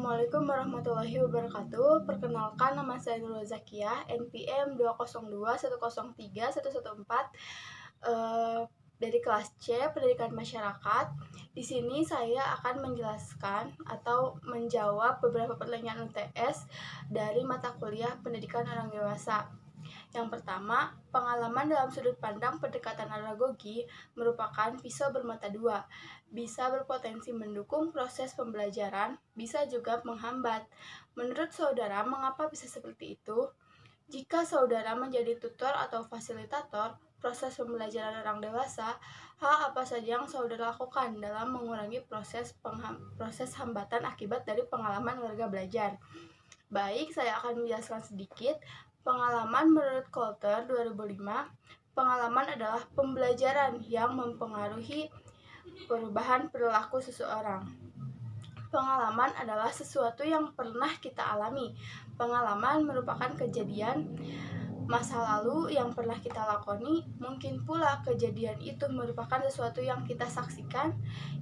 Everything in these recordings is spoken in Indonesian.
Assalamualaikum warahmatullahi wabarakatuh. Perkenalkan, nama saya Nurul Zakiyah, NPM 202103114, dari kelas C, Pendidikan Masyarakat. Di sini saya akan menjelaskan atau menjawab beberapa pertanyaan UTS dari mata kuliah Pendidikan Orang Dewasa. Yang pertama, pengalaman dalam sudut pandang pendekatan andragogi merupakan pisau bermata dua. Bisa berpotensi mendukung proses pembelajaran, bisa juga menghambat. Menurut saudara, mengapa bisa seperti itu? Jika saudara menjadi tutor atau fasilitator proses pembelajaran orang dewasa, hal apa saja yang saudara lakukan dalam mengurangi proses hambatan akibat dari pengalaman warga belajar? Baik, saya akan menjelaskan sedikit. Pengalaman menurut Coulter 2005, pengalaman adalah pembelajaran yang mempengaruhi perubahan perilaku seseorang. Pengalaman adalah sesuatu yang pernah kita alami. Pengalaman merupakan kejadian masa lalu yang pernah kita lakoni. Mungkin pula kejadian itu merupakan sesuatu yang kita saksikan,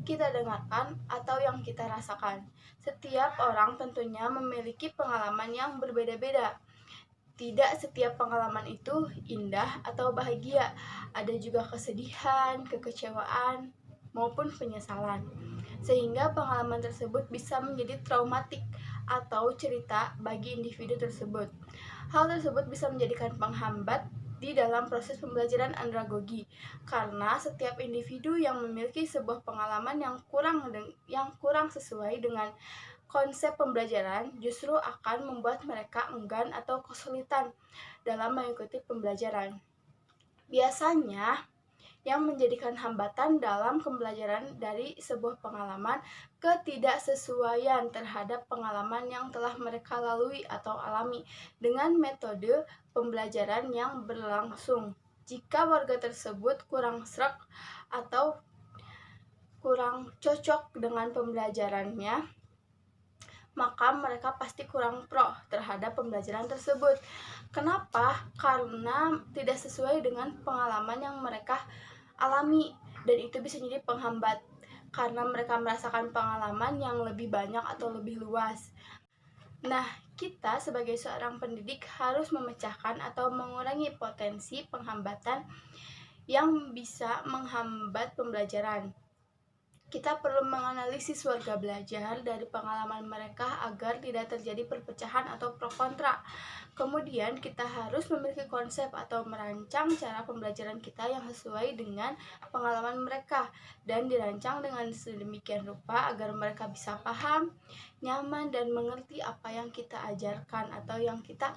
kita dengarkan, atau yang kita rasakan. Setiap orang tentunya memiliki pengalaman yang berbeda-beda. Tidak setiap pengalaman itu indah atau bahagia. Ada juga kesedihan, kekecewaan, maupun penyesalan. Sehingga pengalaman tersebut bisa menjadi traumatik atau cerita bagi individu tersebut. Hal tersebut bisa menjadikan penghambat di dalam proses pembelajaran andragogi, karena setiap individu yang memiliki sebuah pengalaman yang kurang sesuai dengan konsep pembelajaran justru akan membuat mereka enggan atau kesulitan dalam mengikuti pembelajaran. Biasanya, yang menjadikan hambatan dalam pembelajaran dari sebuah pengalaman ketidaksesuaian terhadap pengalaman yang telah mereka lalui atau alami dengan metode pembelajaran yang berlangsung. Jika warga tersebut kurang sreg atau kurang cocok dengan pembelajarannya, maka mereka pasti kurang pro terhadap pembelajaran tersebut. Kenapa? Karena tidak sesuai dengan pengalaman yang mereka alami, dan itu bisa jadi penghambat karena mereka merasakan pengalaman yang lebih banyak atau lebih luas. Nah, kita sebagai seorang pendidik harus memecahkan atau mengurangi potensi penghambatan yang bisa menghambat pembelajaran. Kita perlu menganalisis warga belajar dari pengalaman mereka agar tidak terjadi perpecahan atau pro kontra. Kemudian kita harus memiliki konsep atau merancang cara pembelajaran kita yang sesuai dengan pengalaman mereka dan dirancang dengan sedemikian rupa agar mereka bisa paham, nyaman, dan mengerti apa yang kita ajarkan atau yang kita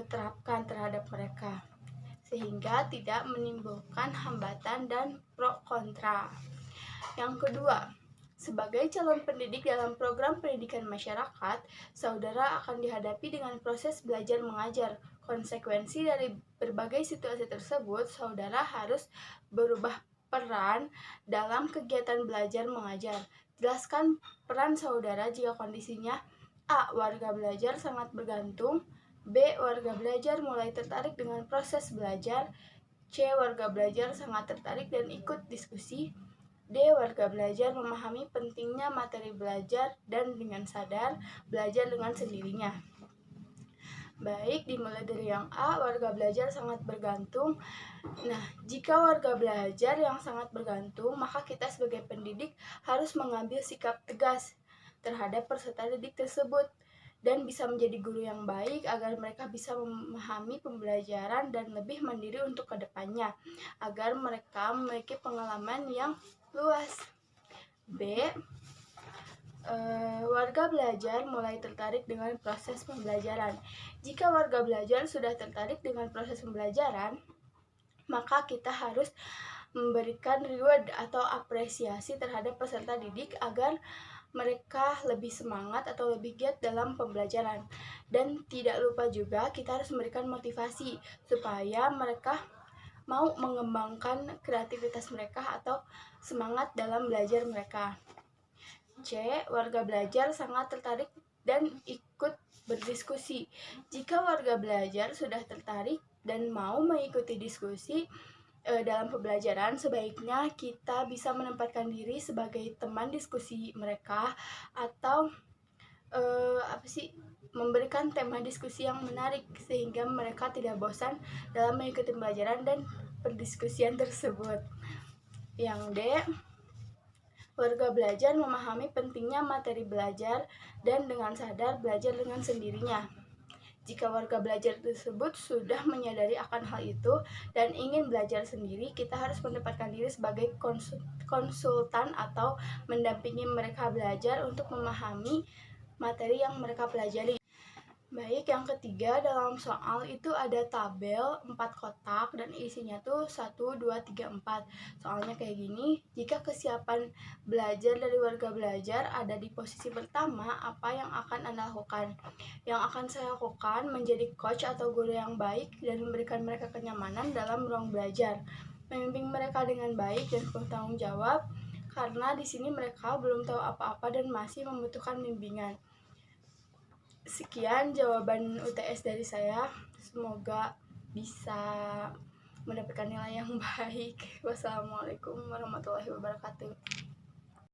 terapkan terhadap mereka, sehingga tidak menimbulkan hambatan dan pro kontra. Yang kedua, sebagai calon pendidik dalam program pendidikan masyarakat, saudara akan dihadapi dengan proses belajar mengajar. Konsekuensi dari berbagai situasi tersebut, saudara harus berubah peran dalam kegiatan belajar mengajar. Jelaskan peran saudara jika kondisinya A. Warga belajar sangat bergantung, B. Warga belajar mulai tertarik dengan proses belajar, C. Warga belajar sangat tertarik dan ikut diskusi, D. Warga belajar memahami pentingnya materi belajar dan dengan sadar belajar dengan sendirinya. Baik, dimulai dari yang A, warga belajar sangat bergantung. Nah, jika warga belajar yang sangat bergantung, maka kita sebagai pendidik harus mengambil sikap tegas terhadap peserta didik tersebut dan bisa menjadi guru yang baik agar mereka bisa memahami pembelajaran dan lebih mandiri untuk kedepannya, agar mereka memiliki pengalaman yang luas. B. Warga belajar mulai tertarik dengan proses pembelajaran. Jika warga belajar sudah tertarik dengan proses pembelajaran, maka kita harus memberikan reward atau apresiasi terhadap peserta didik agar mereka lebih semangat atau lebih giat dalam pembelajaran. Dan tidak lupa juga kita harus memberikan motivasi supaya mereka mau mengembangkan kreativitas mereka atau semangat dalam belajar mereka. C. Warga belajar sangat tertarik dan ikut berdiskusi. Jika warga belajar sudah tertarik dan mau mengikuti diskusi dalam pembelajaran, sebaiknya kita bisa menempatkan diri sebagai teman diskusi mereka atau memberikan tema diskusi yang menarik sehingga mereka tidak bosan dalam mengikuti pembelajaran dan perdiskusian tersebut. Yang D, warga belajar memahami pentingnya materi belajar dan dengan sadar belajar dengan sendirinya. Jika warga belajar tersebut sudah menyadari akan hal itu dan ingin belajar sendiri, kita harus menempatkan diri sebagai konsultan atau mendampingi mereka belajar untuk memahami materi yang mereka pelajari. Baik, yang ketiga, dalam soal itu ada tabel 4 kotak dan isinya tuh 1, 2, 3, 4. Soalnya kayak gini, jika kesiapan belajar dari warga belajar ada di posisi pertama, apa yang akan Anda lakukan? Yang akan saya lakukan menjadi coach atau guru yang baik dan memberikan mereka kenyamanan dalam ruang belajar. Membimbing mereka dengan baik dan penuh tanggung jawab, karena di sini mereka belum tahu apa-apa dan masih membutuhkan bimbingan. Sekian jawaban UTS dari saya. Semoga bisa mendapatkan nilai yang baik. Wassalamualaikum warahmatullahi wabarakatuh.